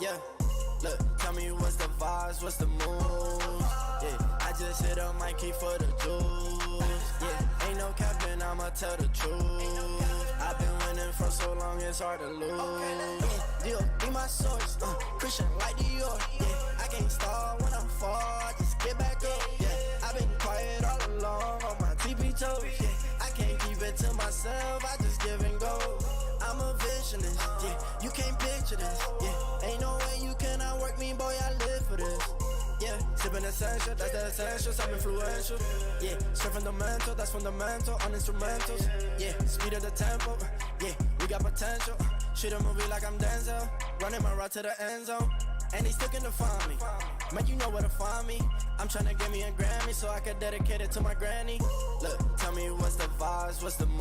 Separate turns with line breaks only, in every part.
Yeah, look, tell me what's the vibes, what's the mood? Yeah, I just hit a Mikey for the juice. Yeah, ain't no capping, I'ma tell the truth. I've been winning for so long, it's hard to lose. Yeah, Dio, be my source. Christian like Dior. Yeah, I can't stall when I'm far, I just get back up. Yeah, I've been quiet all along on my TP toes. Yeah, I can't keep it to myself, I just give and go. I'm a visionist, yeah, you can't picture this, yeah. Ain't no way you cannot work me, boy, I live for this. Yeah, sipping essential, that's the essentials, I'm influential. Yeah, surfing the mental, that's fundamental, on instrumentals. Yeah, speed of the tempo, yeah, we got potential. Shoot a movie like I'm Denzel, running my route to the end zone. And they still can find me, man, you know where to find me. I'm tryna get me a Grammy so I can dedicate it to my granny. Look, tell me what's the vibes, what's the mood?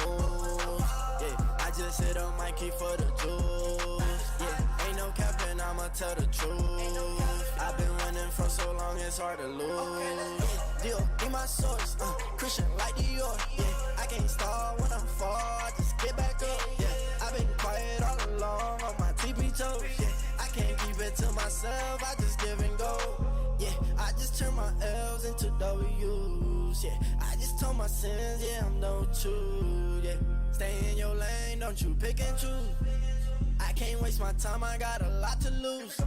Yeah, I just hit a Mikey for the juice. Yeah, ain't no capping, I'ma tell the truth. I've been winning for so long, it's hard to lose. Dio, be my source, Christian like Dior. Yeah, I can't stall when I'm far, I just get back up. Yeah, I've been quiet all along on my TP toes. Yeah, I can't keep it to myself, I just give and go. Yeah, I just turn my L's into W's. Yeah, I just told my sins, yeah, I'm done with you. Yeah, stay in your lane, don't you pick and choose. I can't waste my time, I got a lot to lose.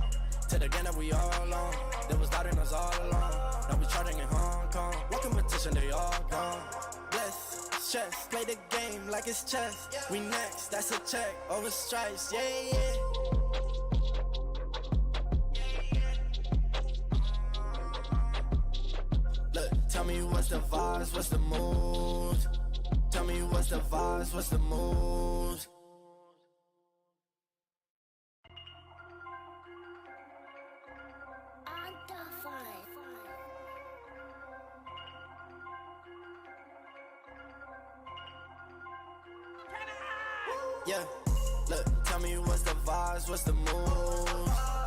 To the game that we all on, they was doubting us all along. Now we charting in Hong Kong, what competition, they all gone. Bless, stress, play the game like it's chess. We next, that's a check, over stripes, yeah, yeah. Look, tell me what's the vibes, what's the mood? Tell me what's the vibes, what's the mood? Yeah, look, tell me what's the vibes, what's the mood?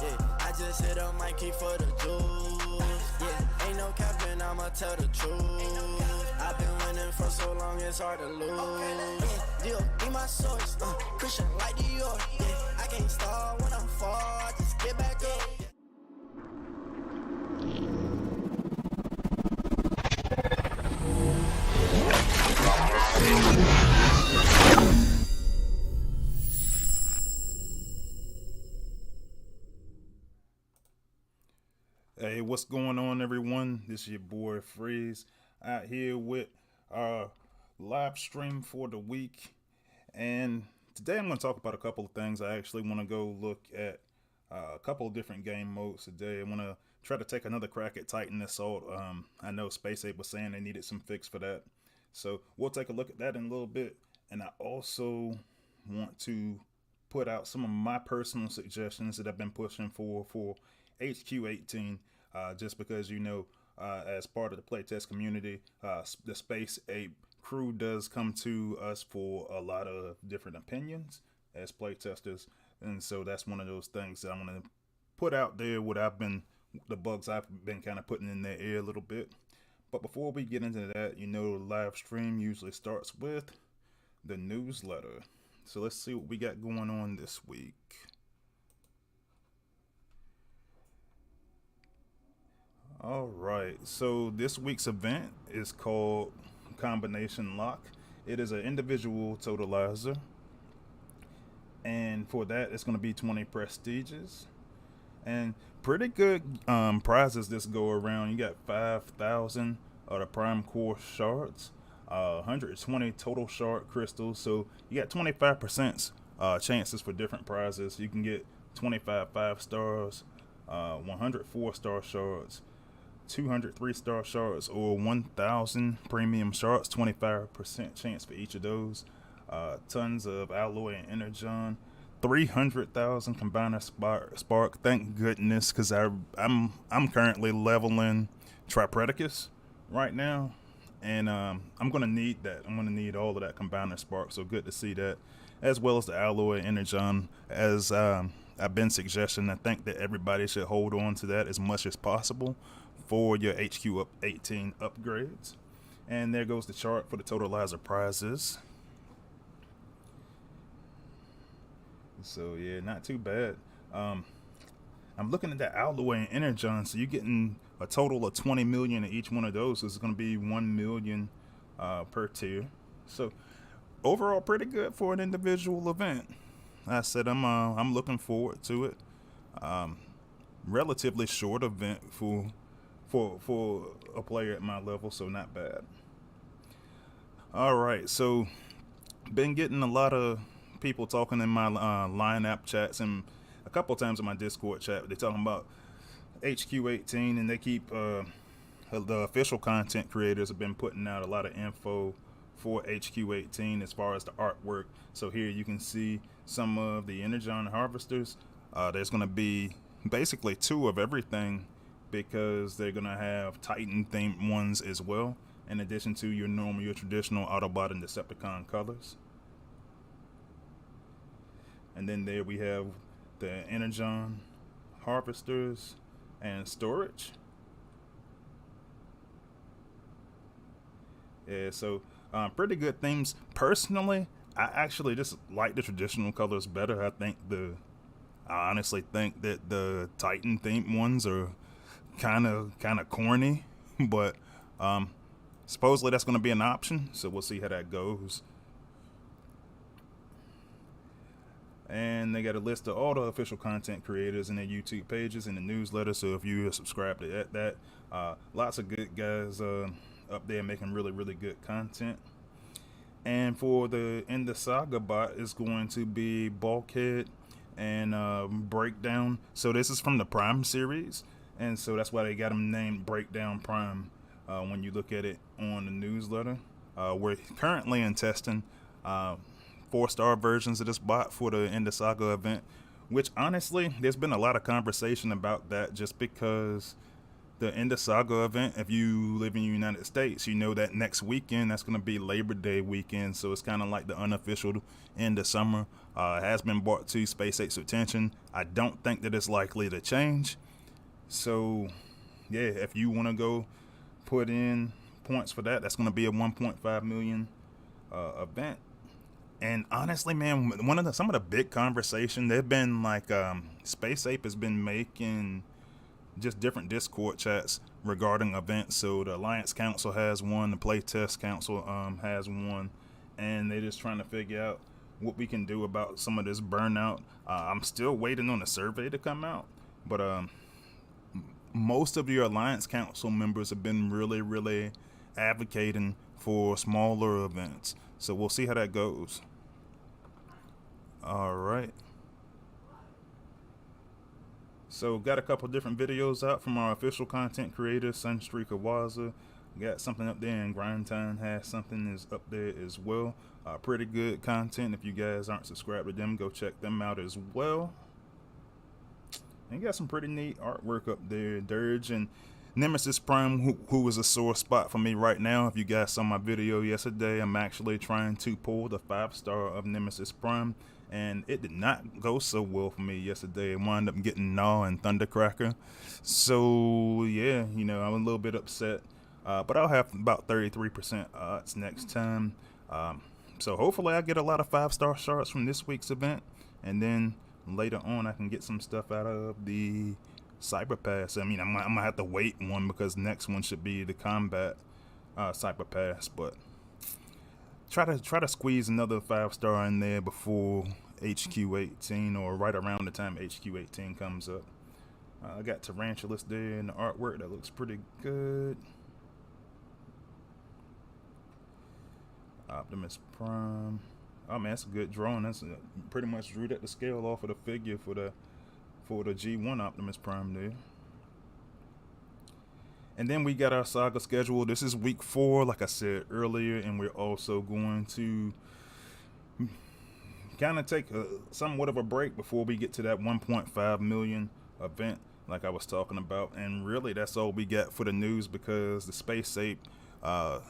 Yeah, I just hit a Mikey for the juice. Yeah, ain't no capping, I'ma tell the truth. I've been winning for so long, it's hard to lose. Yeah, Dio, be my source, Christian like Dior. Yeah, I can't stall when I'm far, I just get back up.
Hey, what's going on, everyone? This is your boy Freeze out here with our live stream for the week. And today I'm going to talk about a couple of things. I actually want to go look at a couple of different game modes today. I want to try to take another crack at Titan Assault. I know Space Ape was saying they needed some fix for that. So we'll take a look at that in a little bit. And I also want to put out some of my personal suggestions that I've been pushing for HQ18, just because, as part of the playtest community, the Space Ape crew does come to us for a lot of different opinions as playtesters, and so that's one of those things that I'm going to put out there, the bugs I've been kind of putting in their ear a little bit. But before we get into that, the live stream usually starts with the newsletter. So let's see what we got going on this week. All right, so this week's event is called Combination Lock. It is an individual totalizer, and for that it's going to be 20 prestiges and pretty good prizes this go around. You got 5,000 of the prime core shards, 120 total shard crystals, so you got 25% chances for different prizes. You can get 25 5 stars, 100 4-star shards, 200 3-star shards, or 1,000 premium shards, 25% chance for each of those. Tons of alloy and energon, 300,000 combiner spark. Thank goodness, because I'm currently leveling Tripredicus right now, and I'm gonna need that. I'm gonna need all of that combiner spark. So good to see that, as well as the alloy energon. As I've been suggesting, I think that everybody should hold on to that as much as possible for your HQ 18 upgrades. And there goes the chart for the totalizer prizes. So yeah, not too bad. I'm looking at that Alloy and Energon, so you're getting a total of 20 million in each one of those. So it's going to be 1 million per tier. So overall, pretty good for an individual event. I said I'm looking forward to it. Relatively short event for a player at my level, so not bad. All right, so been getting a lot of people talking in my line app chats and a couple times in my Discord chat. They're talking about HQ18, and they keep the official content creators have been putting out a lot of info for HQ18 as far as the artwork. So here you can see some of the Energon harvesters. There's going to be basically 2 of everything because they're going to have Titan themed ones as well, in addition to your traditional Autobot and Decepticon colors. And then there we have the Energon harvesters and storage. Yeah, so pretty good themes. Personally, I actually just like the traditional colors better. I honestly think that the Titan themed ones are kind of corny, but supposedly that's going to be an option, so we'll see how that goes. And they got a list of all the official content creators and their YouTube pages and the newsletter, so if you are subscribed to that, lots of good guys up there making really, really good content. And for the End of Saga bot is going to be Bulkhead and Breakdown. So this is from the Prime series, and so that's why they got them named Breakdown Prime when you look at it on the newsletter. We're currently in testing 4-star versions of this bot for the End of Saga event, which honestly, there's been a lot of conversation about that just because the End of Saga event, if you live in the United States, you know that next weekend, that's going to be Labor Day weekend, so it's kind of like the unofficial end of summer. It has been brought to Space 8's attention. I don't think that it's likely to change. So, yeah, if you want to go put in points for that, that's going to be a 1.5 million event. And honestly, man, some of the big conversation, they've been like, Space Ape has been making just different Discord chats regarding events. So the Alliance Council has one, the Playtest Council has one, and they're just trying to figure out what we can do about some of this burnout. I'm still waiting on the survey to come out, but most of your Alliance Council members have been really, really advocating for smaller events. So we'll see how that goes. All right. So got a couple different videos out from our official content creator, Sunstreak Awaza. Got something up there, and Grind Time has something is up there as well. Pretty good content. If you guys aren't subscribed to them, go check them out as well. And you got some pretty neat artwork up there. Dirge and Nemesis Prime, who is a sore spot for me right now. If you guys saw my video yesterday, I'm actually trying to pull the 5-star of Nemesis Prime, and it did not go so well for me yesterday. It wound up getting Gnaw and Thundercracker. So yeah, I'm a little bit upset, but I'll have about 33% odds next time. So hopefully I get a lot of 5-star shards from this week's event, and then later on I can get some stuff out of the Cyber Pass. I mean, I'm gonna have to wait one because next one should be the Combat Cyber Pass, but try to squeeze another 5-star in there before HQ18 or right around the time HQ18 comes up. I got Tarantulas there in the artwork that looks pretty good. Optimus Prime. Oh man, that's a good drawing. That's pretty much drew that to scale off of the figure for the G1 Optimus Prime there. And then we got our saga schedule. This is week 4, like I said earlier, and we're also going to kind of take somewhat of a break before we get to that 1.5 million event like I was talking about. And really, that's all we got for the news because the Space Ape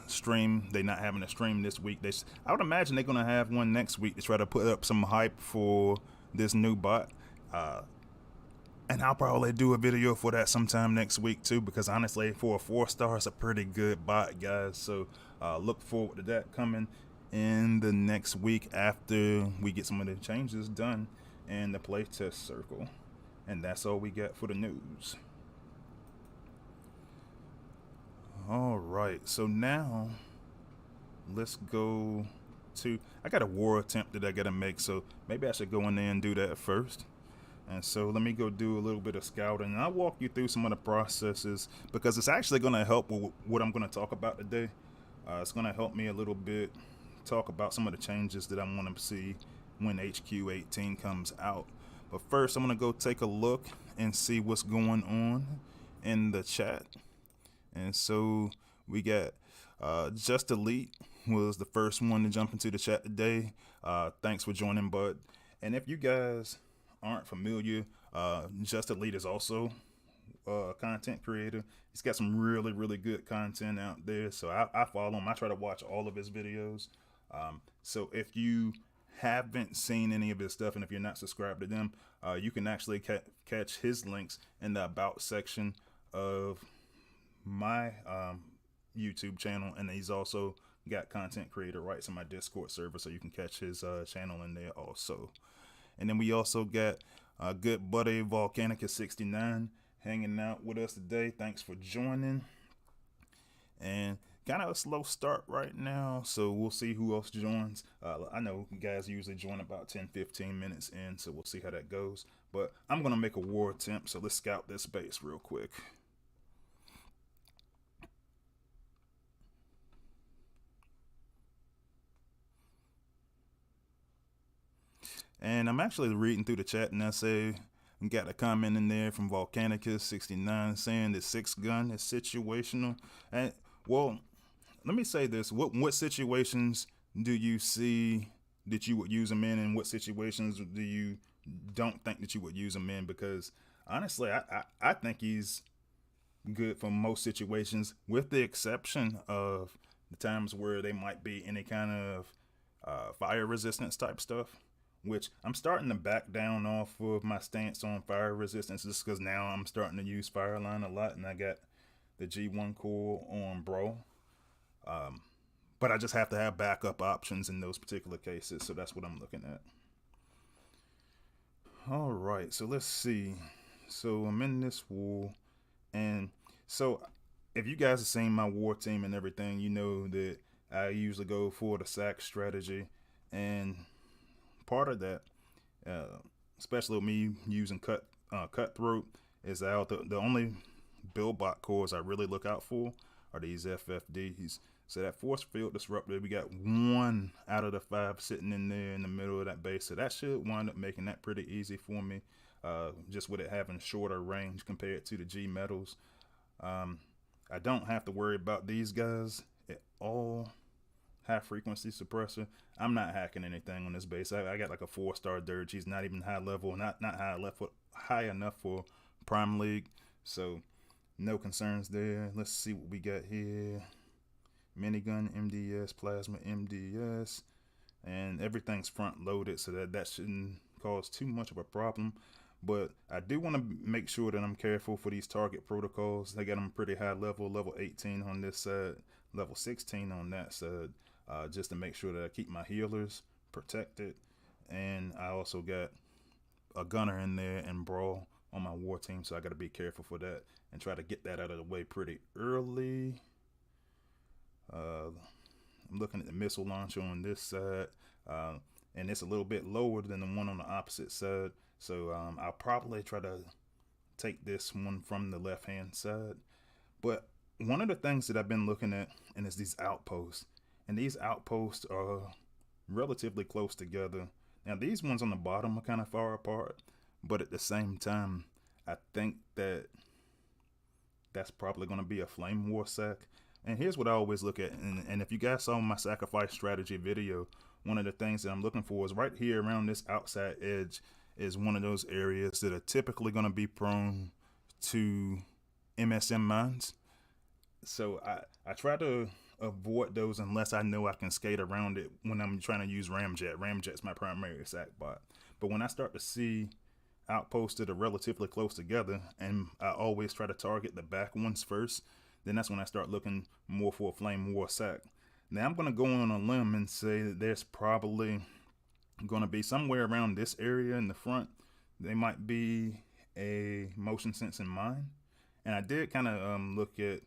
stream, they're not having a stream this week. I would imagine they're going to have one next week to try to put up some hype for this new bot. And I'll probably do a video for that sometime next week too, because honestly, for a 4-star, it's a pretty good bot, guys. So look forward to that coming in the next week after we get some of the changes done in the playtest circle. And that's all we got for the news. All right, so now let's go to, I got a war attempt that I gotta make, so maybe I should go in there and do that first. And so let me go do a little bit of scouting, and I'll walk you through some of the processes because it's actually going to help with what I'm going to talk about today. It's going to help me a little bit talk about some of the changes that I want to see when HQ 18 comes out. But first, I'm going to go take a look and see what's going on in the chat. And so we got Just Elite was the first one to jump into the chat today. Thanks for joining, bud. And if you guys aren't familiar, Just Elite is also a content creator. He's got some really good content out there, so I follow him. I try to watch all of his videos. So if you haven't seen any of his stuff, and if you're not subscribed to them, you can actually catch his links in the about section of my YouTube channel, and he's also got content creator rights in my Discord server, so you can catch his channel in there also. And then we also got good buddy Volcanicus69 hanging out with us today. Thanks for joining. And kind of a slow start right now, so we'll see who else joins. I know you guys usually join about 10-15 minutes in, so we'll see how that goes. But I'm going to make a war attempt, so let's scout this base real quick. And I'm actually reading through the chat, and I say, we got a comment in there from Volcanicus69 saying the 6-gun is situational. And well, let me say this: what situations do you see that you would use them in, and what situations do you don't think that you would use them in? Because honestly, I think he's good for most situations, with the exception of the times where they might be any kind of fire resistance type stuff, which I'm starting to back down off of my stance on fire resistance, just because now I'm starting to use Fireline a lot, and I got the G1 core on Bro. But I just have to have backup options in those particular cases, so that's what I'm looking at. All right, so let's see. So I'm in this war, and so if you guys have seen my war team and everything, you know that I usually go for the sack strategy, and part of that, especially with me using cutthroat, is out the only build bot cores I really look out for are these FFDs. So that force field disruptor, we got 1 out of the 5 sitting in there in the middle of that base, so that should wind up making that pretty easy for me, just with it having shorter range compared to the G metals. I don't have to worry about these guys at all. High frequency suppressor. I'm not hacking anything on this base. I got like a 4-star dirge. He's not even high level, not high enough for Prime League. So no concerns there. Let's see what we got here. Minigun MDS, plasma MDS, and everything's front loaded, so that shouldn't cause too much of a problem. But I do want to make sure that I'm careful for these target protocols. They got them pretty high level 18 on this side, level 16 on that side. Just to make sure that I keep my healers protected. And I also got a gunner in there and Brawl on my war team, so I got to be careful for that and try to get that out of the way pretty early. I'm looking at the missile launcher on this side, and it's a little bit lower than the one on the opposite side, so I'll probably try to take this one from the left hand side. But one of the things that I've been looking at, and is these outposts. And these outposts are relatively close together. Now these ones on the bottom are kind of far apart, but at the same time, I think that that's probably going to be a flame war sack. And here's what I always look at, and if you guys saw my sacrifice strategy video, one of the things that I'm looking for is right here around this outside edge is one of those areas that are typically going to be prone to MSM mines. So I try to avoid those unless I know I can skate around it when I'm trying to use Ramjet. Ramjet's my primary sack bot. But when I start to see outposts that are relatively close together, and I always try to target the back ones first, then that's when I start looking more for a flame war sack. Now I'm going to go on a limb and say that there's probably going to be somewhere around this area in the front. They might be a motion sense in mind. And I did kind of look at,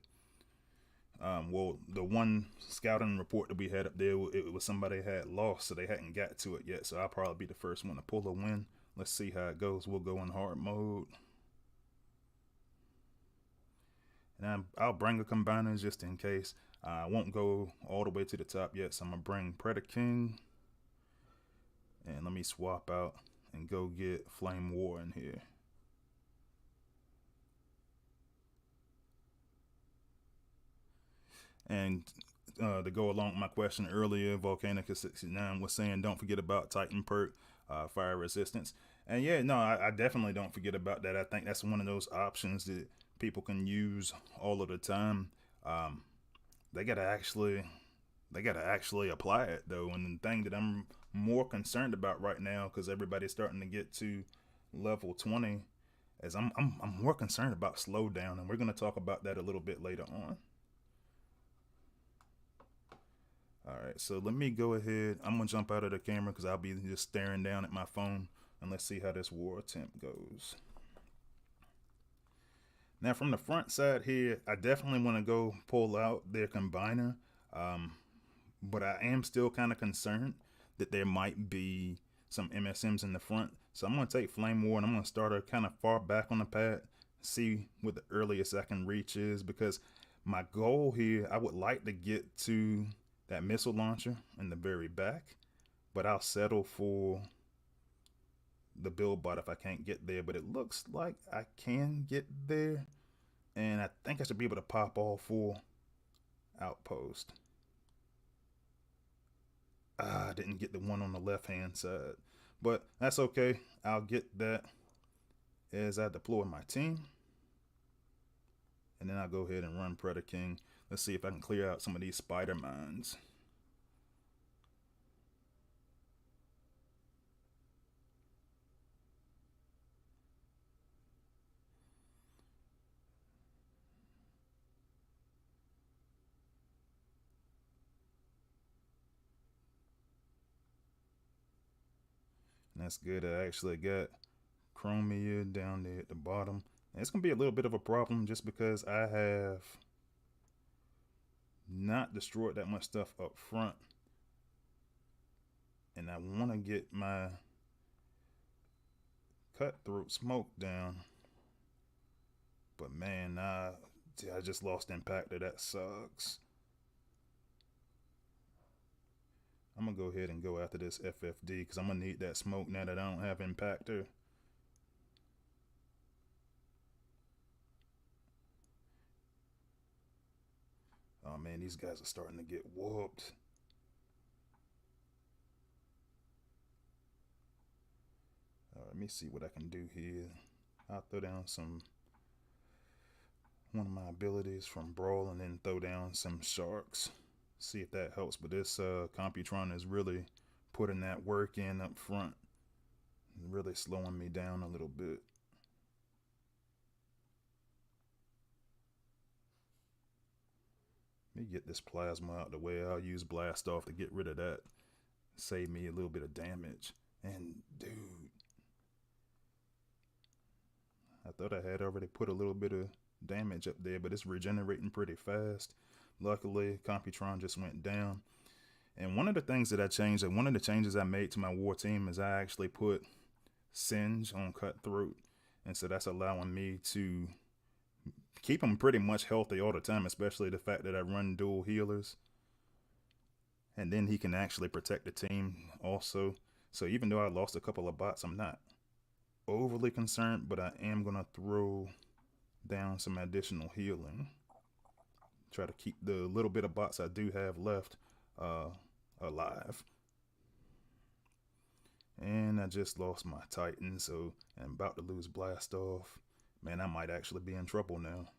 well, the one scouting report that we had up there, it was somebody had lost, so they hadn't got to it yet. So I'll probably be the first one to pull a win. Let's see how it goes. We'll go in hard mode. And I'll bring a combiner just in case. I won't go all the way to the top yet, so I'm going to bring Predator King. And let me swap out and go get Flame War in here. And to go along with my question earlier, Volcanica69 was saying don't forget about Titan perk, fire resistance. And yeah, no, I definitely don't forget about that. I think that's one of those options that people can use all of the time. They gotta actually apply it though. And the thing that I'm more concerned about right now, because everybody's starting to get to level 20, is I'm more concerned about slowdown, and we're gonna talk about that a little bit later on. All right, so let me go ahead. I'm gonna jump out of the camera because I'll be just staring down at my phone, and let's see how this war attempt goes. Now from the front side here, I definitely want to go pull out their combiner, but I am still kind of concerned that there might be some MSMs in the front. So I'm gonna take Flame War and I'm gonna start her kind of far back on the pad, see what the earliest I can reach is, because my goal here, I would like to get to that missile launcher in the very back, but I'll settle for the build bot if I can't get there. But it looks like I can get there, and I think I should be able to pop all 4 outposts. I didn't get the one on the left hand side, but that's okay. I'll get that as I deploy my team, and then I'll go ahead and run Predator King. Let's see if I can clear out some of these spider mines. And that's good. I actually got Chromia down there at the bottom. And it's going to be a little bit of a problem just because I have not destroyed that much stuff up front. And I want to get my cutthroat smoke down. But man, I just lost Impactor. That sucks. I'm going to go ahead and go after this FFD because I'm going to need that smoke now that I don't have Impactor. Oh man, these guys are starting to get whooped. Let me see what I can do here. I'll throw down one of my abilities from Brawl and then throw down some sharks. See if that helps. But this Computron is really putting that work in up front, really slowing me down a little bit. Let me get this plasma out the way. I'll use blast off to get rid of that, save me a little bit of damage. And dude, I thought I had already put a little bit of damage up there, but it's regenerating pretty fast. Luckily, Computron just went down. And one of the things that I changed, and one of the changes I made to my war team, is I actually put Singe on Cutthroat. And so that's allowing me to keep him pretty much healthy all the time, especially the fact that I run dual healers. And then he can actually protect the team also. So even though I lost a couple of bots, I'm not overly concerned, but I am going to throw down some additional healing. Try to keep the little bit of bots I do have left alive. And I just lost my Titan, so I'm about to lose Blast Off. Man, I might actually be in trouble now.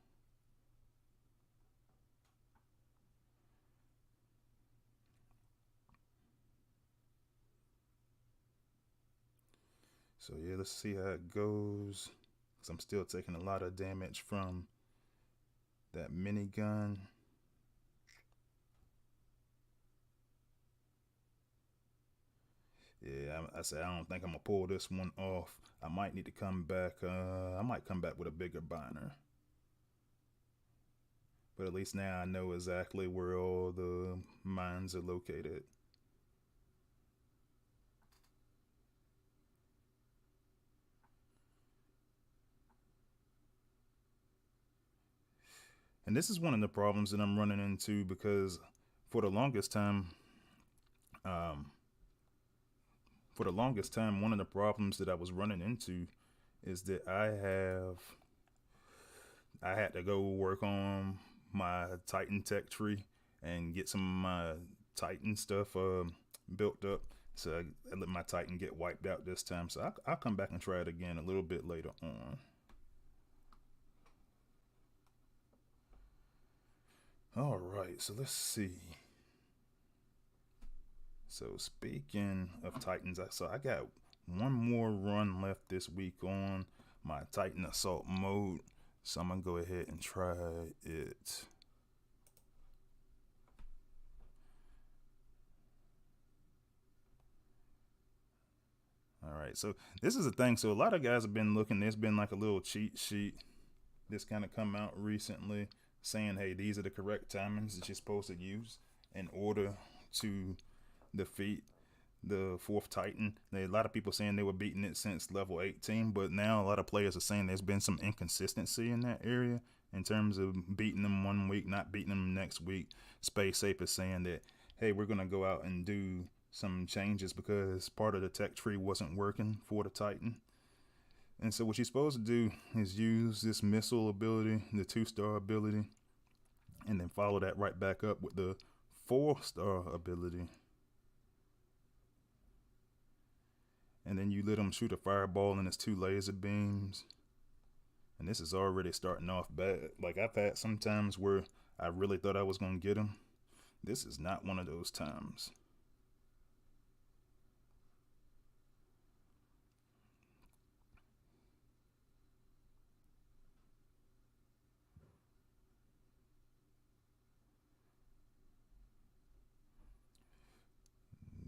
So yeah, let's see how it goes. Because I'm still taking a lot of damage from that minigun. Yeah, I said I don't think I'm gonna pull this one off. I might need to come back. I might come back with a bigger binder. But at least now I know exactly where all the mines are located. And this is one of the problems that I'm running into because for the longest time, um, one of the problems that I was running into is that I had to go work on my Titan tech tree and get some of my Titan stuff built up. So I let my Titan get wiped out this time. So I'll come back and try it again a little bit later on. All right, so let's see. So speaking of Titans, I got one more run left this week on my Titan Assault mode. So I'm gonna go ahead and try it. All right, so this is a thing. So a lot of guys have been looking. There's been like a little cheat sheet that's kind of come out recently saying, hey, these are the correct timings that you're supposed to use in order to defeat the fourth Titan. A lot of people saying they were beating it since level 18, but now a lot of players are saying there's been some inconsistency in that area in terms of beating them one week, not beating them next week. Space Ape is saying that, hey, we're going to go out and do some changes because part of the tech tree wasn't working for the Titan. And so what you're supposed to do is use this missile ability, the 2-star ability, and then follow that right back up with the 4-star ability. And then you let him shoot a fireball in his 2 laser beams. And this is already starting off bad. Like I've had some times where I really thought I was going to get him. This is not one of those times.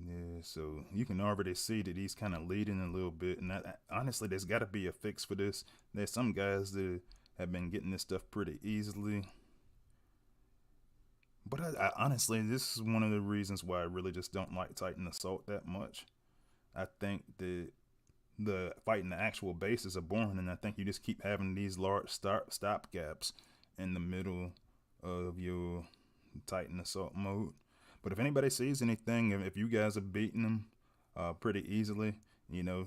Yeah, so you can already see that he's kind of leading a little bit. And honestly, there's got to be a fix for this. There's some guys that have been getting this stuff pretty easily. But I honestly, this is one of the reasons why I really just don't like Titan Assault that much. I think that the fighting the actual bases are boring, and I think you just keep having these large stop gaps in the middle of your Titan Assault mode. But if anybody sees anything, if you guys are beating them pretty easily, you know,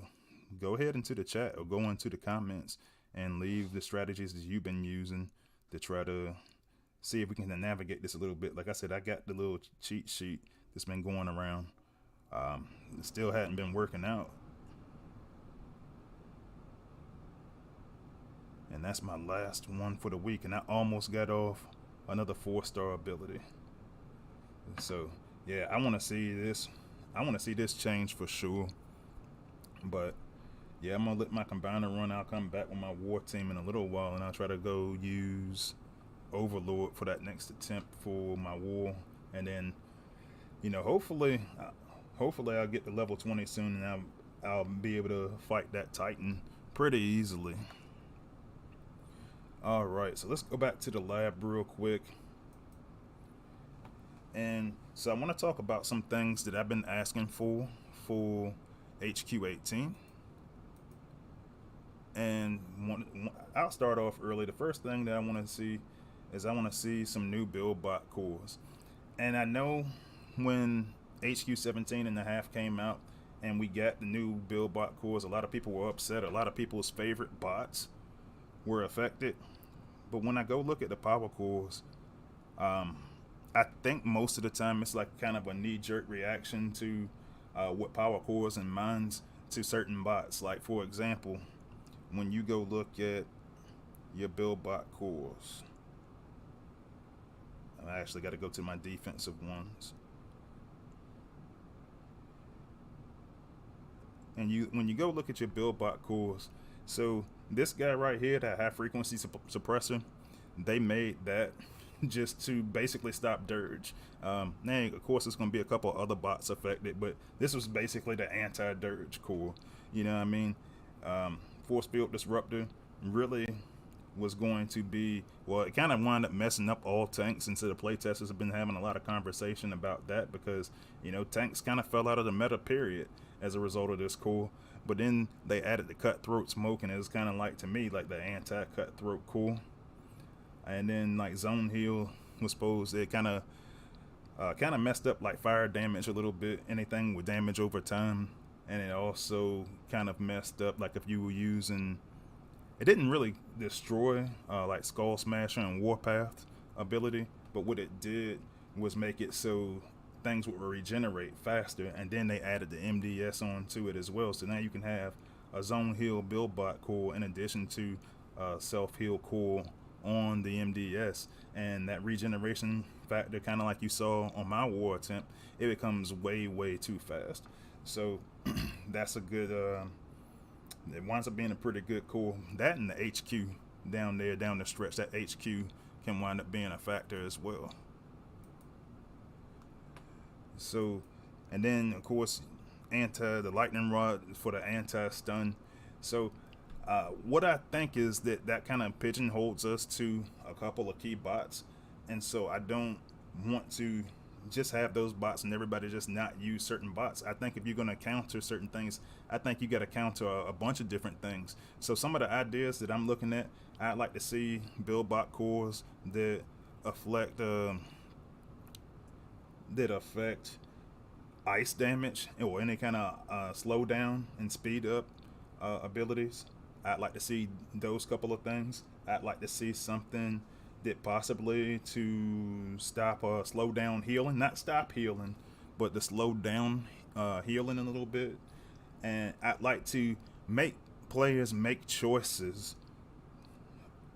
go ahead into the chat or go into the comments and leave the strategies that you've been using to try to see if we can navigate this a little bit. Like I said, I got the little cheat sheet that's been going around. It still hadn't been working out. And that's my last one for the week, and I almost got off another 4-star ability. So yeah, I want to see this. I want to see this change for sure. But yeah, I'm gonna let my combiner run. I'll come back with my war team in a little while, and I'll try to go use Overlord for that next attempt for my war, and then, you know, hopefully I'll get to level 20 soon, and I'll be able to fight that Titan pretty easily. All right, so let's go back to the lab real quick. And so I want to talk about some things that I've been asking for HQ18. And I'll start off early. The first thing that I want to see is I want to see some new build bot cores. And I know when HQ17.5 came out and we got the new build bot cores, a lot of people were upset. A lot of people's favorite bots were affected. But when I go look at the power cores, I think most of the time it's like kind of a knee-jerk reaction to what power cores and mines to certain bots. Like for example, when you go look at your build bot cores, I actually got to go to my defensive ones. And when you go look at your build bot cores, so this guy right here, that high frequency suppressor, they made that just to basically stop dirge. Now, of course, there's going to be a couple other bots affected, but this was basically the anti-dirge core. You know what I mean? Force field disruptor really was going to be, well, it kind of wound up messing up all tanks, and so the playtesters have been having a lot of conversation about that because, you know, tanks kind of fell out of the meta period as a result of this core. But then they added the cutthroat smoke, and it was kind of like, to me, like the anti-cutthroat core. And then like zone heal was supposed, it kind of messed up like fire damage a little bit, anything with damage over time. And it also kind of messed up like if you were using, it didn't really destroy like Skull Smasher and Warpath ability, but what it did was make it so things would regenerate faster, and then they added the MDS onto it as well. So now you can have a zone heal build bot core in addition to self heal core on the MDS, and that regeneration factor, kind of like you saw on my war attempt, it becomes way too fast. So that's a good it winds up being a pretty good core. That and the HQ down there, down the stretch, that HQ can wind up being a factor as well. So, and then of course the lightning rod for the anti-stun. So what I think is that kind of pigeonholes us to a couple of key bots, and so I don't want to just have those bots and everybody just not use certain bots. I think if you're going to counter certain things, I think you got to counter a bunch of different things. So some of the ideas that I'm looking at, I'd like to see build bot cores that affect ice damage or any kind of slow down and speed up abilities. I'd like to see those couple of things. I'd like to see something that possibly to stop slow down healing, not stop healing, but to slow down healing a little bit. And I'd like to make players make choices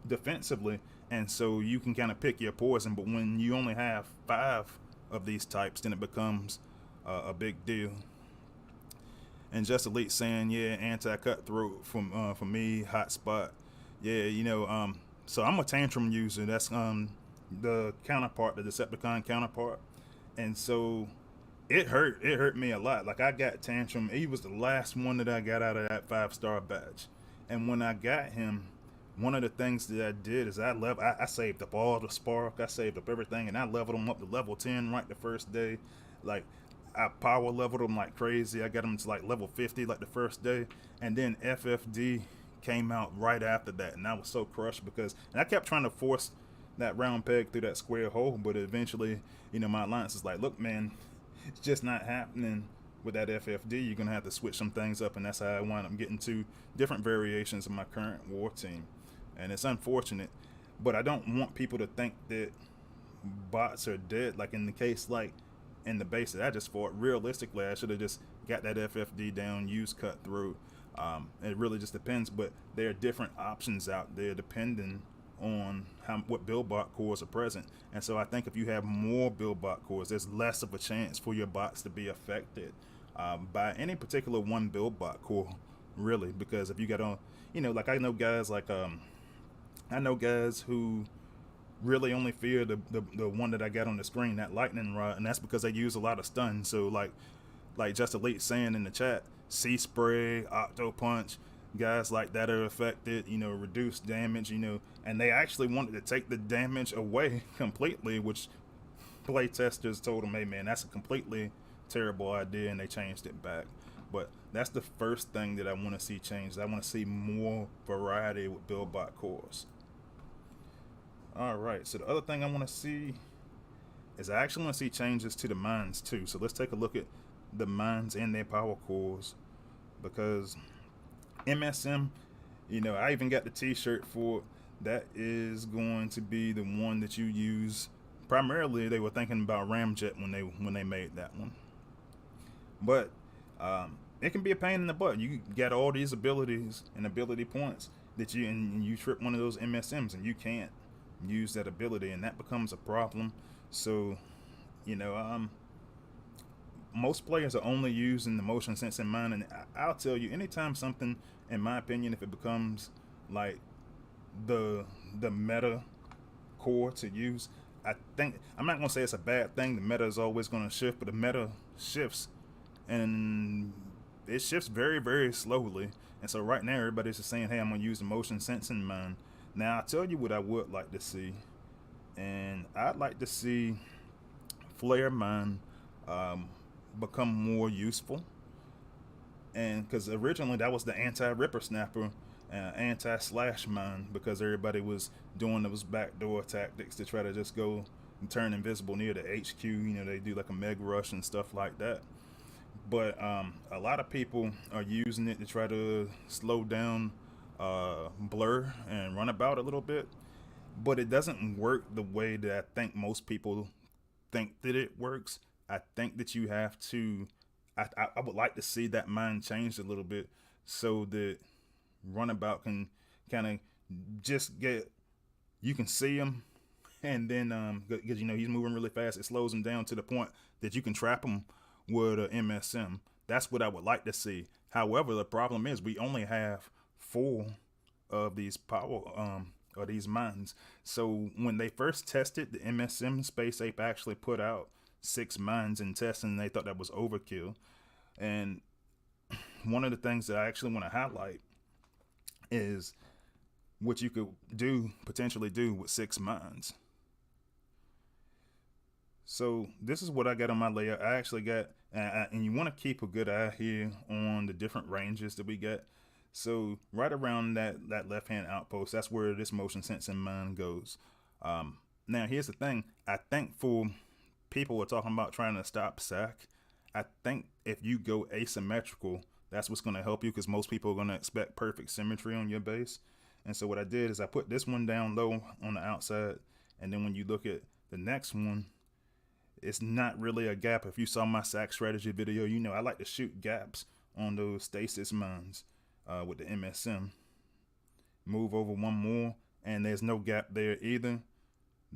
defensively, and so you can kind of pick your poison. But when you only have 5 of these types, then it becomes a big deal. And Just Elite saying, yeah, anti-cutthroat from me, hotspot. Yeah, you know, so I'm a Tantrum user. That's the counterpart, the Decepticon counterpart. And so it hurt me a lot. Like I got Tantrum. He was the last one that I got out of that 5-star badge. And when I got him, one of the things that I did is I saved up all the spark, I saved up everything, and I leveled him up to level 10 right the first day. Like I power leveled him like crazy. I got him to like level 50 like the first day, and then FFD came out right after that, and I was so crushed because, and I kept trying to force that round peg through that square hole, but eventually, you know, my alliance is like, look, man, it's just not happening with that FFD. You're gonna have to switch some things up, and that's how I wound up getting to different variations of my current war team, and it's unfortunate, but I don't want people to think that bots are dead. Like in the case, like in the base that I just fought, realistically, I should have just got that FFD down, used cutthroat. It really just depends, but there are different options out there depending on what build bot cores are present. And so I think if you have more build bot cores, there's less of a chance for your bots to be affected by any particular one build bot core, really. Because if you got on, you know, like I know guys who really only fear the one that I got on the screen, that lightning rod, and that's because they use a lot of stun. So like Just Elite saying in the chat, Sea Spray, Octo Punch, guys like that are affected, you know, reduced damage, you know, and they actually wanted to take the damage away completely, which playtesters told them, hey man, that's a completely terrible idea, and they changed it back. But that's the first thing that I want to see changed. I want to see more variety with build bot cores. Alright, so the other thing I want to see is I actually want to see changes to the mines too. So let's take a look at the mines and their power cores, because MSM, you know, I even got the t-shirt for it. That is going to be the one that you use primarily. They were thinking about Ramjet when they made that one, but it can be a pain in the butt. You got all these abilities and ability points that you trip one of those MSMs and you can't use that ability, and that becomes a problem. So, you know, most players are only using the motion sensing mine, and I'll tell you, anytime something, in my opinion, if it becomes like the meta core to use, I think I'm not gonna say it's a bad thing. The meta is always gonna shift, but the meta shifts, and it shifts very, very slowly. And so right now, everybody's just saying, "Hey, I'm gonna use the motion sensing mine." Now, I'll tell you what I would like to see, and I'd like to see flare mine um, become more useful. And because originally that was the anti-ripper snapper, anti-slash mine, because everybody was doing those backdoor tactics to try to just go and turn invisible near the HQ. They do like a meg rush and stuff like that. But a lot of people are using it to try to slow down blur and runabout a little bit, but it doesn't work the way that I think most people think that it works. I think that you have to. I would like to see that mind changed a little bit so that runabout can kind of just get, you can see him, and then because he's moving really fast, it slows him down to the point that you can trap him with a MSM. That's what I would like to see. However, the problem is we only have 4 of these power or these mines. So when they first tested the MSM, Space Ape actually put out 6 mines in testing, and they thought that was overkill. And one of the things that I actually want to highlight is what you could potentially do with 6 mines. So this is what I got on my layout. I actually got, and you want to keep a good eye here on the different ranges that we got. So right around that left hand outpost, that's where this motion sensing mine goes. Now here's the thing. I think for people who are talking about trying to stop SAC, I think if you go asymmetrical, that's what's going to help you, because most people are going to expect perfect symmetry on your base. And so what I did is I put this one down low on the outside, and then when you look at the next one, it's not really a gap. If you saw my SAC strategy video, I like to shoot gaps on those stasis mines with the MSM. Move over one more, and there's no gap there either.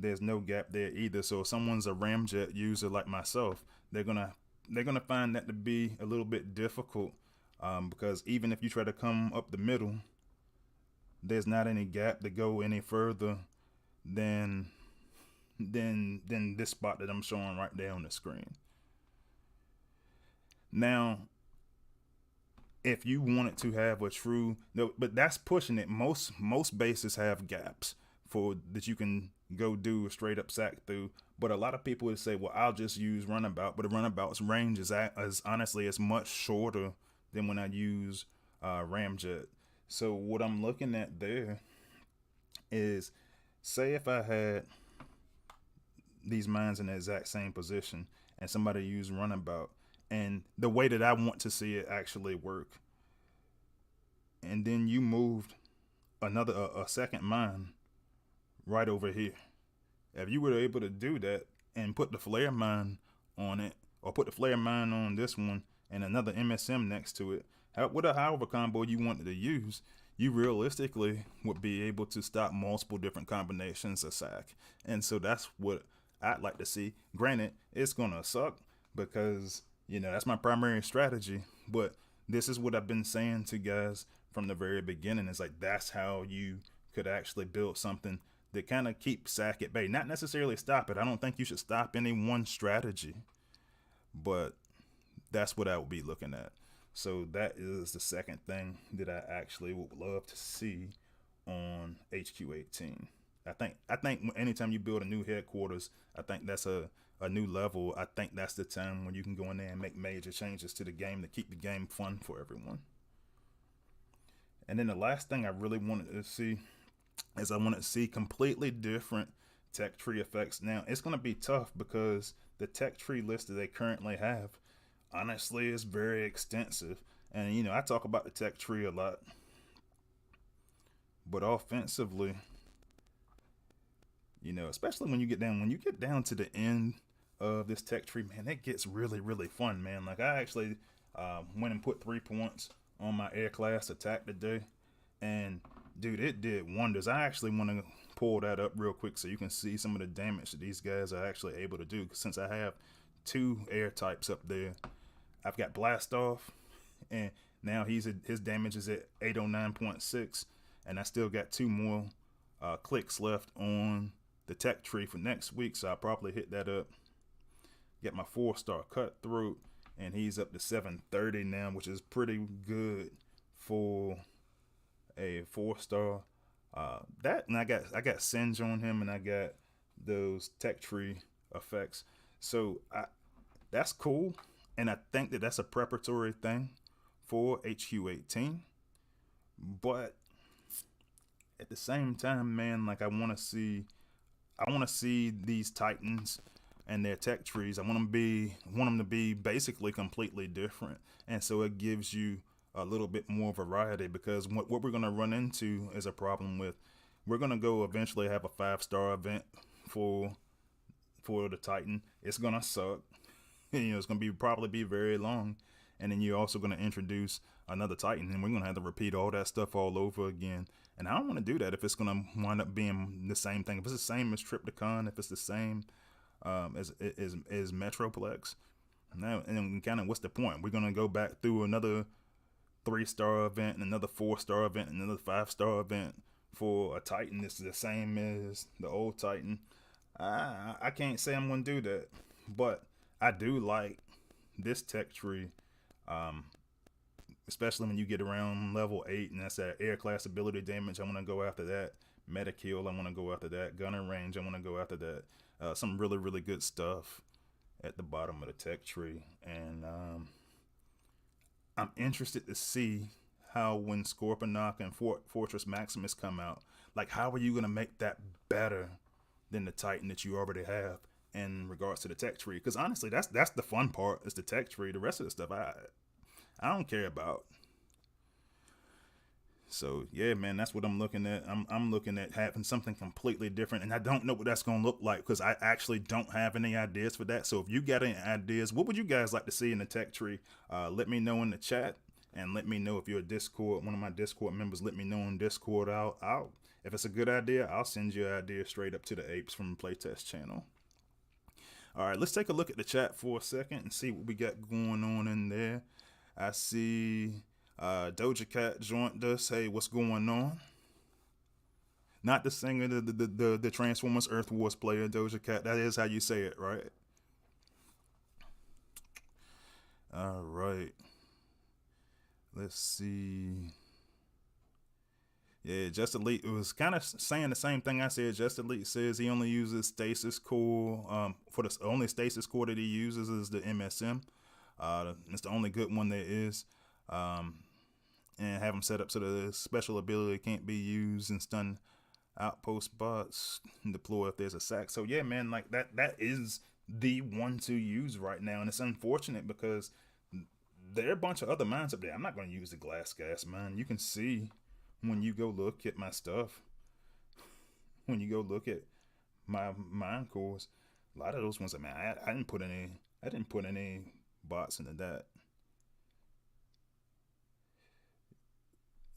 So if someone's a ramjet user like myself, they're gonna find that to be a little bit difficult, because even if you try to come up the middle, there's not any gap to go any further than this spot that I'm showing right there on the screen. Now, if you wanted to have a true, no, but that's pushing it. Most bases have gaps for that you can go do a straight up sack through. But a lot of people would say, well, I'll just use runabout. But the runabout's range is honestly it's much shorter than when I use ramjet. So what I'm looking at there is, say if I had these mines in the exact same position and somebody used runabout, and the way that I want to see it actually work, and then you moved a second mine right over here. If you were able to do that and put the flare mine on it, or put the flare mine on this one and another MSM next to it, however combo you wanted to use, you realistically would be able to stop multiple different combinations of SAC. And so that's what I'd like to see. Granted, it's gonna suck because that's my primary strategy, but this is what I've been saying to guys from the very beginning. It's like, that's how you could actually build something that kind of keeps SAC at bay. Not necessarily stop it. I don't think you should stop any one strategy, but that's what I would be looking at. So that is the second thing that I actually would love to see on HQ18. I think anytime you build a new headquarters, I think that's a new level. I think that's the time when you can go in there and make major changes to the game to keep the game fun for everyone. And then the last thing I really wanted to see is I want to see completely different tech tree effects. Now, it's going to be tough because the tech tree list that they currently have, honestly, is very extensive. And, I talk about the tech tree a lot. But offensively, especially when you get down to the end of this tech tree, man, it gets really, really fun, man. Like, I actually went and put 3 points on my air class attack today, and dude, it did wonders. I actually want to pull that up real quick so you can see some of the damage that these guys are actually able to do. Since I have 2 air types up there, I've got blast off, and now his damage is at 809.6, and I still got 2 more clicks left on the tech tree for next week, so I'll probably hit that up. Get my 4-star cutthroat, and he's up to 730 now, which is pretty good for a 4-star. That, and I got Singe on him, and I got those tech tree effects. So that's cool, and I think that that's a preparatory thing for HQ18. But at the same time, man, like I want to see these Titans and their tech trees. I want them to be basically completely different, and so it gives you a little bit more variety, because what we're going to run into is a problem with, we're going to go eventually have a 5-star event for the Titan. It's going to suck. It's going to probably be very long, and then you're also going to introduce another Titan, and we're going to have to repeat all that stuff all over again. And I don't want to do that if it's going to wind up being the same thing. If it's the same as Triptychon, if it's the same as Metroplex, now, and kind of what's the point? We're going to go back through another 3-star event, and another 4-star event, and another 5-star event for a Titan that's the same as the old Titan. I can't say I'm going to do that, but I do like this tech tree, especially when you get around level 8, and that's that air class ability damage. I want to go after that. Meta kill, I want to go after that. Gunner range, I want to go after that. Some really, really good stuff at the bottom of the tech tree. And I'm interested to see how, when Scorponok and Fortress Maximus come out, like, how are you going to make that better than the Titan that you already have in regards to the tech tree? Because honestly, that's the fun part, is the tech tree. The rest of the stuff I don't care about. So yeah, man, that's what I'm looking at. I'm looking at having something completely different, and I don't know what that's gonna look like, because I actually don't have any ideas for that. So if you got any ideas, what would you guys like to see in the tech tree? Let me know in the chat, and let me know if you're a Discord, one of my Discord members. Let me know in Discord. I'll if it's a good idea, I'll send you an idea straight up to the apes from Playtest channel. All right, let's take a look at the chat for a second and see what we got going on in there. I see Doja Cat joined us. Hey, what's going on? Not the singer, the Transformers Earth Wars player, Doja Cat. That is how you say it, right? All right. Let's see. Yeah, Just Elite was kind of saying the same thing I said. Just Elite says he only uses stasis core. For the only stasis core that he uses is the MSM. It's the only good one there is. And have him set up so the special ability can't be used and stun outpost bots and deploy if there's a sack. So yeah, man, like that is the one to use right now, and it's unfortunate because there are a bunch of other mines up there. I'm not going to use the glass gas mine. You can see when you go look at my stuff, when you go look at my mine cores, a lot of those ones, I didn't put any bots into that.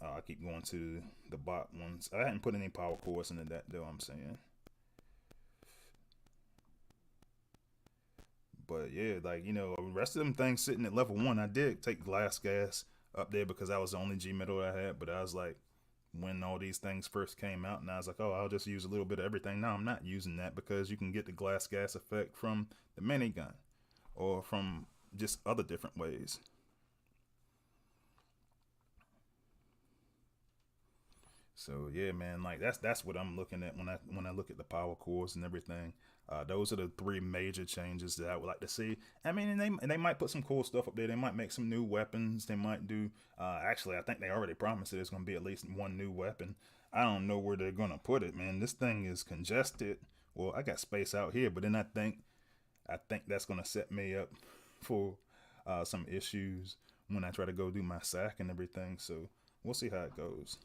I keep going to the bot ones. I hadn't put any power cores into that, though, I'm saying. But yeah, like, the rest of them things sitting at level 1, I did take glass gas up there because that was the only G metal I had. But I was like, when all these things first came out, and I was like, oh, I'll just use a little bit of everything. No, I'm not using that, because you can get the glass gas effect from the minigun or from just other different ways. So yeah, man, like that's what I'm looking at when I look at the power cores and everything. Those are the 3 major changes that I would like to see. I mean, and they might put some cool stuff up there. They might make some new weapons. They might do. Actually, I think they already promised that there's going to be at least 1 new weapon. I don't know where they're going to put it, man. This thing is congested. Well, I got space out here, but then I think that's going to set me up for some issues when I try to go do my sack and everything. So we'll see how it goes.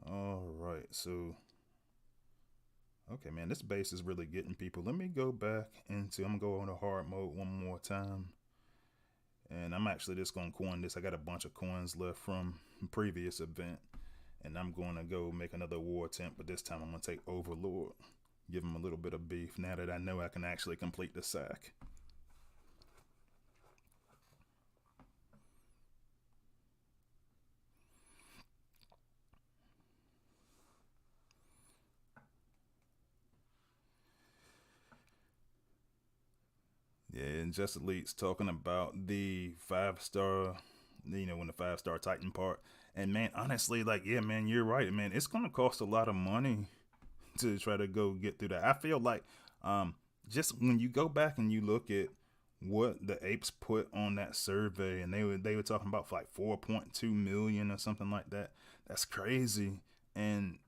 All right, so okay, man, this base is really getting people. Let me go back into, I'm gonna go on a hard mode one more time, and I'm actually just gonna coin this. I got a bunch of coins left from the previous event, and I'm going to go make another war attempt, but this time I'm gonna take Overlord, give him a little bit of beef now that I know I can actually complete the sack. and Just Elite's talking about the 5-star, when the 5-star Titan part. And man, honestly, like, yeah, man, you're right, man. It's gonna cost a lot of money to try to go get through that. I feel like, just when you go back and you look at what the apes put on that survey, and they were talking about like 4.2 million or something like that. That's crazy. And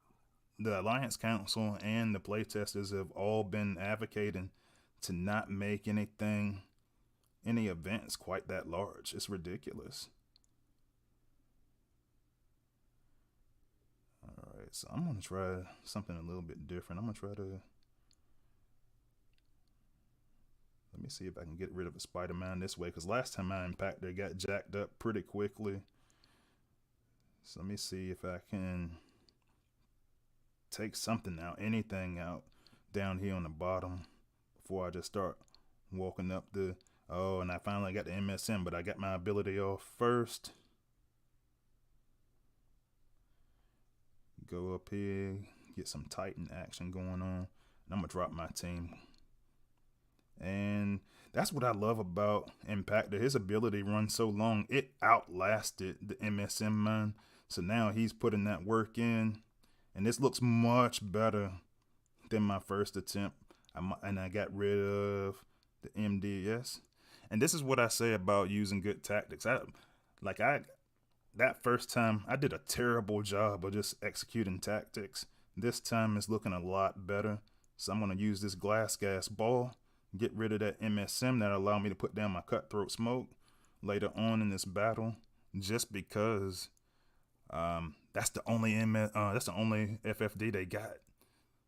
the Alliance Council and the playtesters have all been advocating to not make any events quite that large. It's ridiculous. Alright, so I'm gonna try something a little bit different. I'm gonna try to, let me see if I can get rid of a Spider-Man this way, because last time I impacted, it got jacked up pretty quickly. So let me see if I can take something out, anything out down here on the bottom before I just start walking up the, oh, and I finally got the MSM, but I got my ability off first. Go up here, get some Titan action going on, and I'm gonna drop my team. And that's what I love about Impactor. His ability runs so long, it outlasted the MSM man. So now he's putting that work in, and this looks much better than my first attempt. And I got rid of the MDS. And this is what I say about using good tactics. That first time, I did a terrible job of just executing tactics. This time it's looking a lot better. So I'm going to use this glass gas ball, get rid of that MSM that allow me to put down my cutthroat smoke later on in this battle, just because that's the only FFD they got.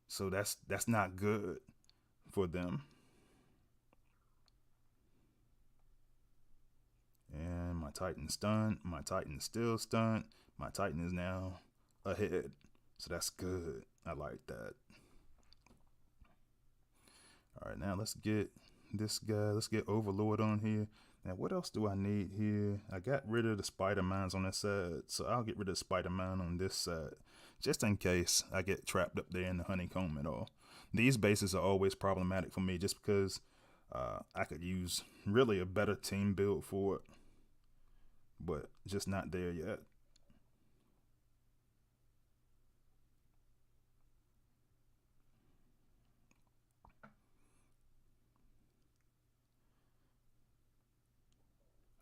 So that's not good for them. And my Titan stunned. My Titan is still stunned. My Titan is now ahead. So that's good. I like that. All right, now let's get this guy. Let's get Overlord on here. Now, what else do I need here? I got rid of the Spider-Mans on this side, so I'll get rid of the Spider-Man on this side, just in case I get trapped up there in the honeycomb at all. These bases are always problematic for me, just because I could use really a better team build for it, but just not there yet.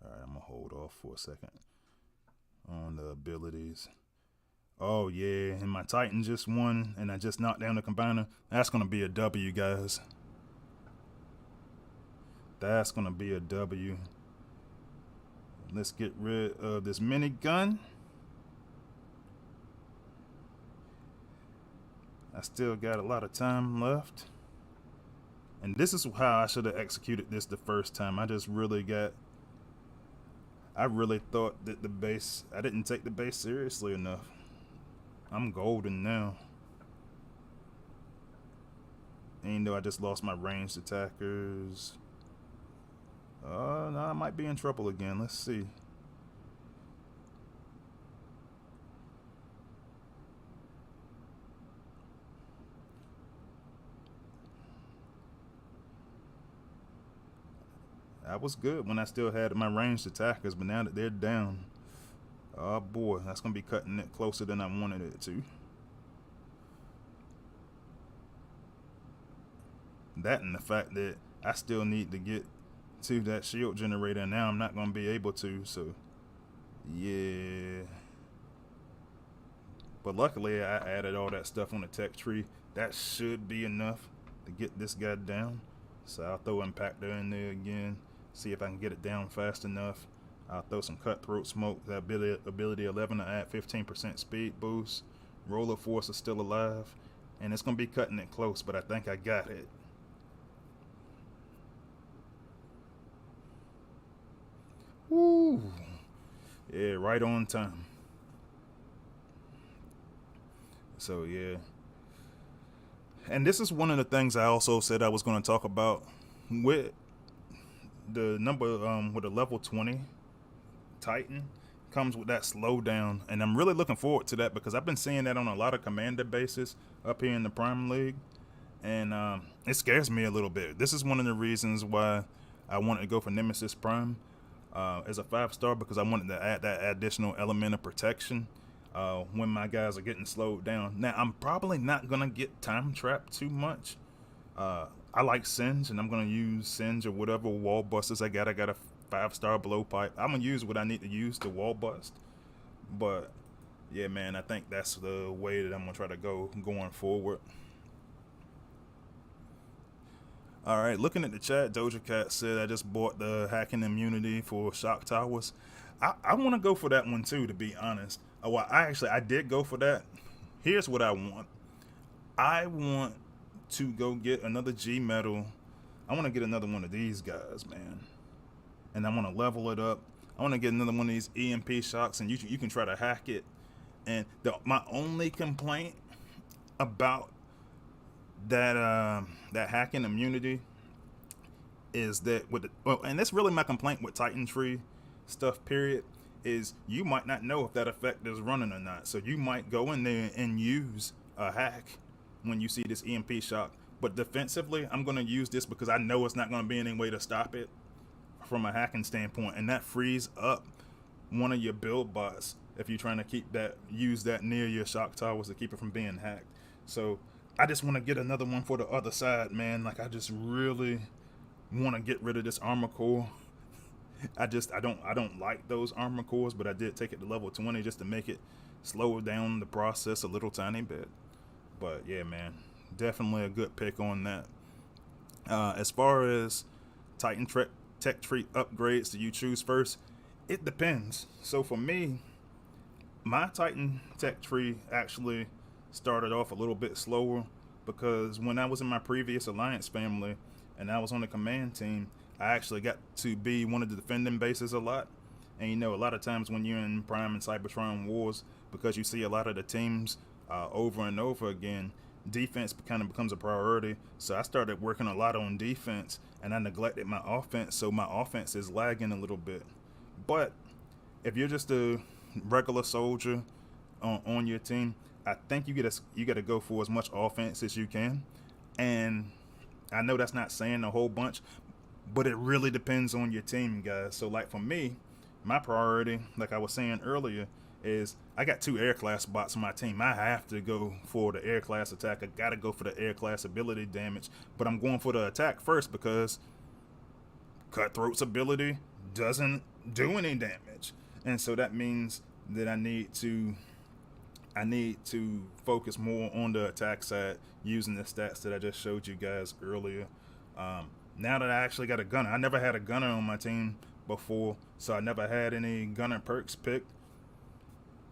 Alright, I'm gonna hold off for a second on the abilities. Oh yeah, and my Titan just won, and I just knocked down the combiner. That's gonna be a W, guys. That's gonna be a W. Let's get rid of this minigun. I still got a lot of time left. And this is how I should have executed this the first time. I really thought that I didn't take the base seriously enough. I'm golden now. Even though I just lost my ranged attackers. No, I might be in trouble again. Let's see. I was good when I still had my ranged attackers, but now that they're down, oh boy, that's going to be cutting it closer than I wanted it to. That and the fact that I still need to get to that shield generator, and now I'm not going to be able to, so yeah. But luckily I added all that stuff on the tech tree. That should be enough to get this guy down. So I'll throw Impactor in there again, see if I can get it down fast enough. I'll throw some Cutthroat Smoke, that ability 11 to add 15% speed boost. Roller Force is still alive, and it's going to be cutting it close, but I think I got it. Woo! Yeah, right on time. So yeah. And this is one of the things I also said I was going to talk about with the with the level 20 Titan comes with that slowdown, and I'm really looking forward to that because I've been seeing that on a lot of commander bases up here in the Prime League, and it scares me a little bit. This is one of the reasons why I wanted to go for Nemesis Prime as a 5-star because I wanted to add that additional element of protection when my guys are getting slowed down. Now, I'm probably not going to get time trapped too much. I like Singe, and I'm going to use Singe or whatever wall busters I got. I got a 5-star blowpipe. I'm going to use what I need to use to wall bust. But, yeah, man, I think that's the way that I'm going to try to go going forward. All right, looking at the chat, Doja Cat said I just bought the hacking immunity for Shock Towers. I want to go for that one too, to be honest. Well, I did go for that. Here's what I want. I want to go get another G Metal. I want to get another one of these guys, man. And I want to level it up. I want to get another one of these EMP shocks, and you can try to hack it. And my only complaint about that hacking immunity is that and that's really my complaint with Titan Tree stuff, period, is you might not know if that effect is running or not. So you might go in there and use a hack when you see this EMP shock. But defensively, I'm going to use this because I know it's not going to be any way to stop it from a hacking standpoint, and that frees up one of your build bots if you're trying to use that near your shock towers to keep it from being hacked. So I just want to get another one for the other side, man. Like, I just really want to get rid of this armor core. I don't like those armor cores, but I did take it to level 20 just to make it slow down the process a little tiny bit. But yeah, man, definitely a good pick on that. As far as Titan Tech Tree upgrades that you choose first, it depends. So for me, my Titan Tech Tree actually started off a little bit slower because when I was in my previous Alliance family and I was on the command team, I actually got to be one of the defending bases a lot. And you know, a lot of times when you're in Prime and Cybertron Wars, because you see a lot of the teams over and over again, defense kind of becomes a priority. So I started working a lot on defense and I neglected my offense, so my offense is lagging a little bit. But if you're just a regular soldier on your team, I think you got to go for as much offense as you can. And I know that's not saying a whole bunch, but it really depends on your team, guys. So like for me, my priority, like I was saying earlier, is I got 2 air class bots on my team. I have to go for the air class attack. I gotta go for the air class ability damage, but I'm going for the attack first because Cutthroat's ability doesn't do any damage, and so that means that I need to focus more on the attack side using the stats that I just showed you guys earlier. Now that I actually got a gunner, I never had a gunner on my team before, so I never had any gunner perks picked.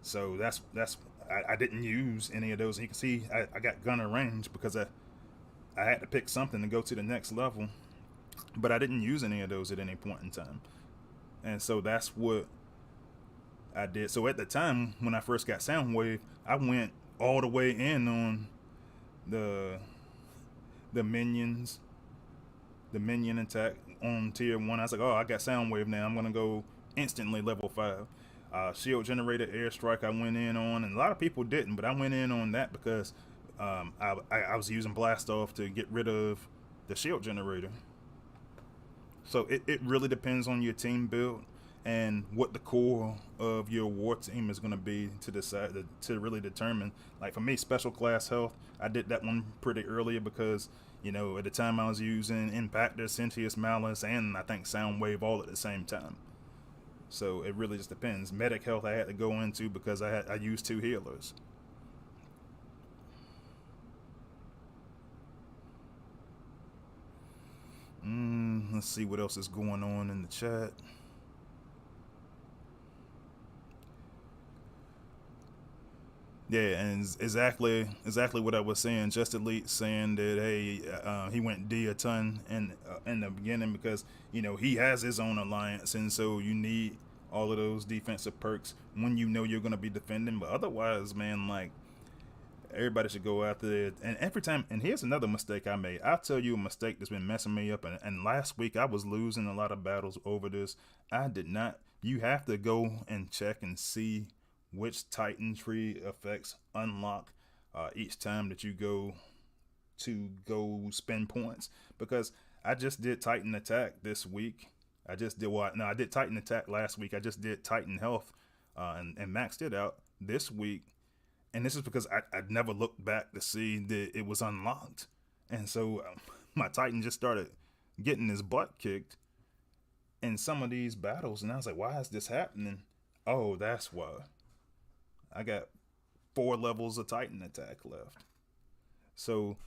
So I didn't use any of those. You can see I got gunner range because I had to pick something to go to the next level, but I didn't use any of those at any point in time. And so that's what I did. So at the time when I first got Soundwave, I went all the way in on the minions, the minion attack on tier 1. I was like, oh, I got Soundwave now. I'm gonna go instantly level 5. Shield generator airstrike I went in on, and a lot of people didn't, but I went in on that because I was using blast off to get rid of the shield generator. So it really depends on your team build and what the core of your war team is going to be to decide to really determine. Like for me, special class health, I did that one pretty earlier because, you know, at the time I was using Impactor, Sentius Malice, and I think Soundwave all at the same time. So it really just depends. Medic health I had to go into because I used 2 healers. Let's see what else is going on in the chat. Yeah, and exactly what I was saying. Just Elite saying that, hey, he went D a ton in the beginning because, you know, he has his own alliance, and so you need all of those defensive perks when you know you're going to be defending. But otherwise, man, like, everybody should go out there. And every time, and here's another mistake I made. I'll tell you a mistake that's been messing me up. And last week I was losing a lot of battles over this. I did not. You have to go and check and see which Titan Tree effects unlock each time that you go spend points, because I just did Titan Attack this week. I just did what? No, I did Titan Attack last week. I just did Titan Health, and maxed it out this week. And this is because I never looked back to see that it was unlocked, and so my Titan just started getting his butt kicked in some of these battles, and I was like, why is this happening? Oh, that's why. I got 4 levels of Titan Attack left. So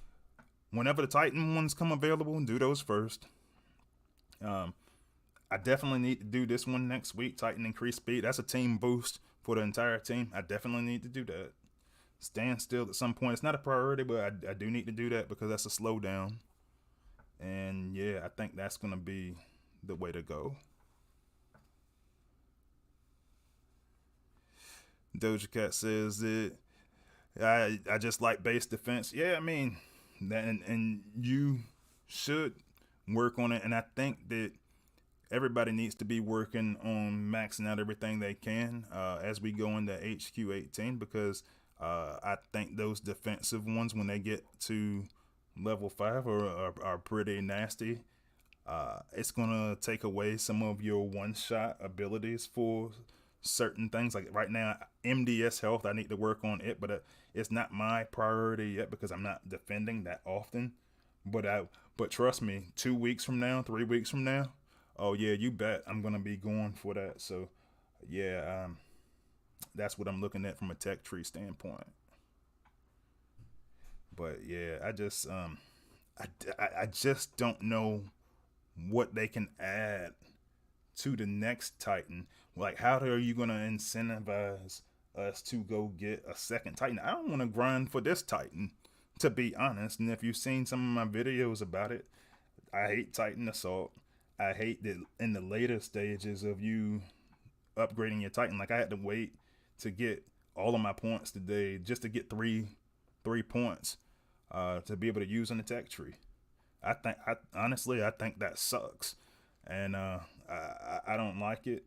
whenever the Titan ones come available, do those first. I definitely need to do this one next week. Titan Increased Speed. That's a team boost for the entire team. I definitely need to do that. Stand Still at some point. It's not a priority, but I do need to do that because that's a slowdown. And yeah, I think that's going to be the way to go. Doja Cat says that I just like base defense. Yeah, I mean, and you should work on it. And I think that everybody needs to be working on maxing out everything they can as we go into HQ18, because I think those defensive ones, when they get to level 5, are pretty nasty. It's gonna take away some of your one-shot abilities for certain things. Like right now, MDS health, I need to work on it, but it's not my priority yet because I'm not defending that often. But trust me, 2 weeks from now, 3 weeks from now, oh yeah, you bet I'm gonna be going for that. So yeah, that's what I'm looking at from a tech tree standpoint. But yeah, I just don't know what they can add to the next Titan. Like, how are you gonna incentivize us to go get a second Titan? I don't want to grind for this Titan, to be honest. And if you've seen some of my videos about it, I hate Titan Assault. I hate that in the later stages of you upgrading your Titan, like I had to wait to get all of my points today just to get three points to be able to use an attack tree. Honestly, I think that sucks, and I don't like it.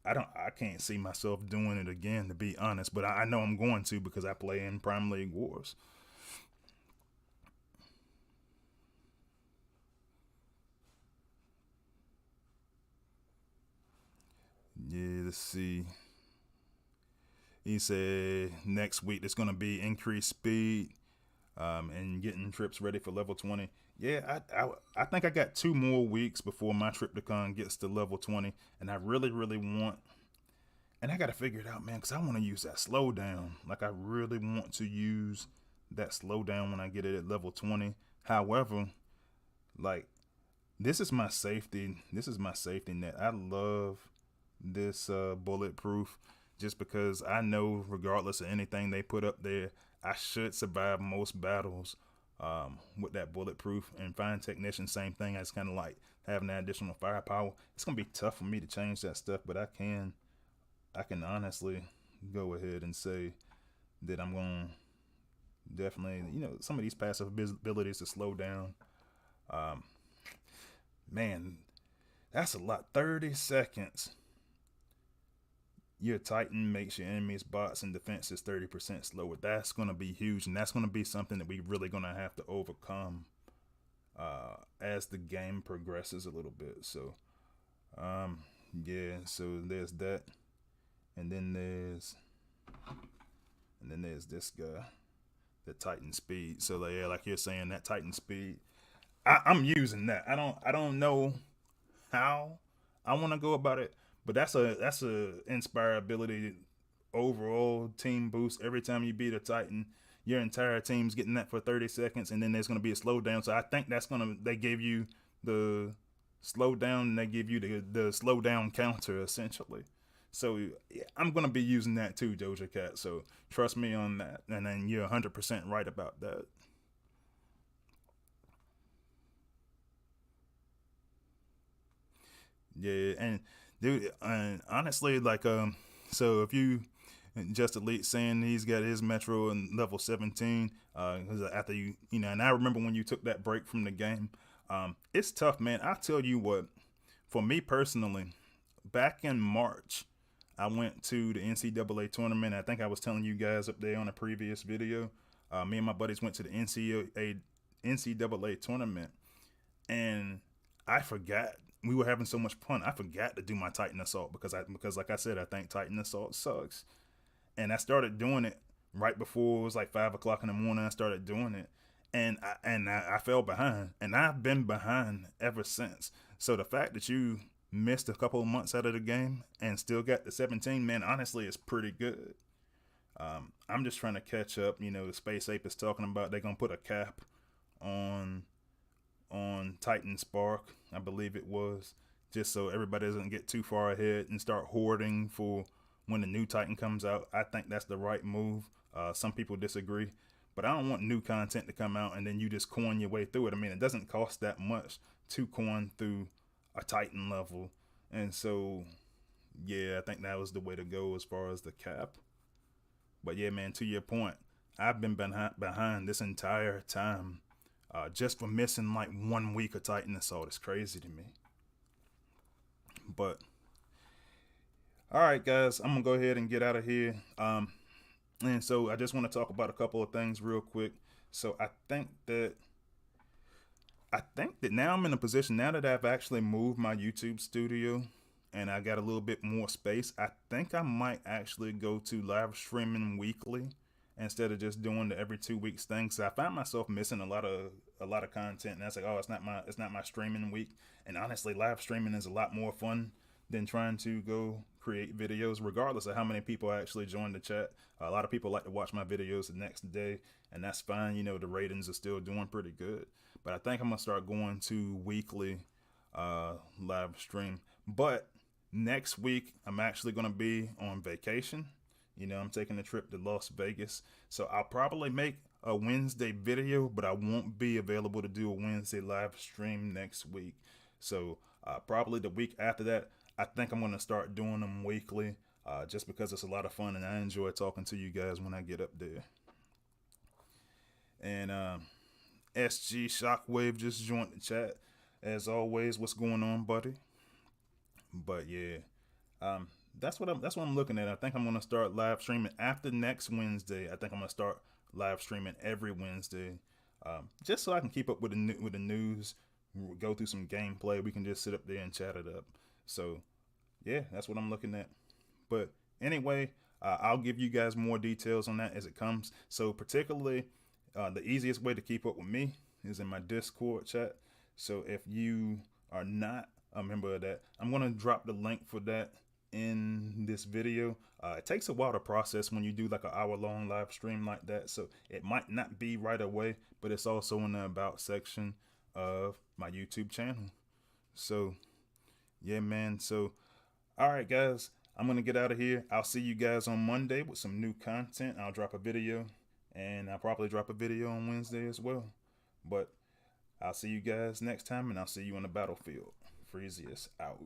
I can't see myself doing it again, to be honest. But I know I'm going to because I play in Prime League Wars. Yeah, let's see. He said next week there's going to be increased speed and getting trips ready for level 20. Yeah, I think I got 2 more weeks before my Tripticon gets to level 20. And I really, really want... And I got to figure it out, man, because I want to use that slowdown. Like, I really want to use that slowdown when I get it at level 20. However, like, this is my safety. This is my safety net. I love this bulletproof, just because I know regardless of anything they put up there, I should survive most battles with that bulletproof. And Fine Technician, same thing. It's kind of like having that additional firepower. It's gonna be tough for me to change that stuff, but I can honestly go ahead and say that I'm gonna definitely, some of these passive abilities to slow down. Man, that's a lot. 30 seconds. Your Titan makes your enemies, bots, and defenses 30% slower. That's going to be huge, and that's going to be something that we really going to have to overcome as the game progresses a little bit. So, yeah, so there's that. And then there's this guy, the Titan Speed. So, yeah, like you're saying, that Titan Speed, I'm using that. I don't know how I want to go about it, but that's a inspirability overall team boost. Every time you beat a Titan, your entire team's getting that for 30 seconds, and then there's going to be a slowdown. So I think they give you the slowdown, and they give you the slowdown counter, essentially. So yeah, I'm going to be using that too, Doja Cat. So trust me on that. And then you're 100% right about that. Yeah, and dude, and honestly, like, so if you just Elite saying he's got his Metro in level 17, after and I remember when you took that break from the game, it's tough, man. I tell you what, for me personally, back in March, I went to the NCAA tournament. I think I was telling you guys up there on a previous video. Me and my buddies went to the NCAA tournament, and I forgot we were having so much fun. I forgot to do my Titan Assault because like I said, I think Titan Assault sucks. And I started doing it right before it was like 5 o'clock in the morning. I started doing it, and I fell behind, and I've been behind ever since. So the fact that you missed a couple of months out of the game and still got the 17, man, honestly, is pretty good. I'm just trying to catch up. You know, the Space Ape is talking about they're gonna put a cap on Titan Spark, I believe it was, just so everybody doesn't get too far ahead and start hoarding for when the new Titan comes out. I think that's the right move. Some people disagree, but I don't want new content to come out and then you just coin your way through it. I mean, it doesn't cost that much to coin through a Titan level, and so yeah, I think that was the way to go as far as the cap. But yeah, man, to your point, I've been behind this entire time. Just for missing like 1 week of Titan Assault is crazy to me. But all right, guys, I'm gonna go ahead and get out of here. And so I just want to talk about a couple of things real quick. So I think that now I'm in a position, now that I've actually moved my YouTube studio and I got a little bit more space, I think I might actually go to live streaming weekly instead of just doing the every 2 weeks thing. So I find myself missing a lot of content, and that's like, oh, it's not my streaming week. And honestly, live streaming is a lot more fun than trying to go create videos, regardless of how many people actually join the chat. A lot of people like to watch my videos the next day, and that's fine. You know, the ratings are still doing pretty good. But I think I'm gonna start going to weekly live stream. But next week, I'm actually gonna be on vacation. You know, I'm taking a trip to Las Vegas. So I'll probably make a Wednesday video, but I won't be available to do a Wednesday live stream next week. So probably the week after that, I think I'm going to start doing them weekly, just because it's a lot of fun and I enjoy talking to you guys when I get up there. And SG Shockwave just joined the chat. As always, what's going on, buddy? But yeah, that's what I'm looking at. I think I'm gonna start live streaming after next Wednesday. I think I'm gonna start live streaming every Wednesday, just so I can keep up with the news, go through some gameplay. We can just sit up there and chat it up. So yeah, that's what I'm looking at. But anyway, I'll give you guys more details on that as it comes. So particularly, the easiest way to keep up with me is in my Discord chat. So if you are not a member of that, I'm gonna drop the link for that in this video. It takes a while to process when you do like an hour-long live stream like that, so it might not be right away, but it's also in the about section of my YouTube channel. So yeah, man. So all right, guys, I'm gonna get out of here. I'll see you guys on Monday with some new content. I'll drop a video, and I'll probably drop a video on Wednesday as well. But I'll see you guys next time, and I'll see you on the battlefield. Freezius out.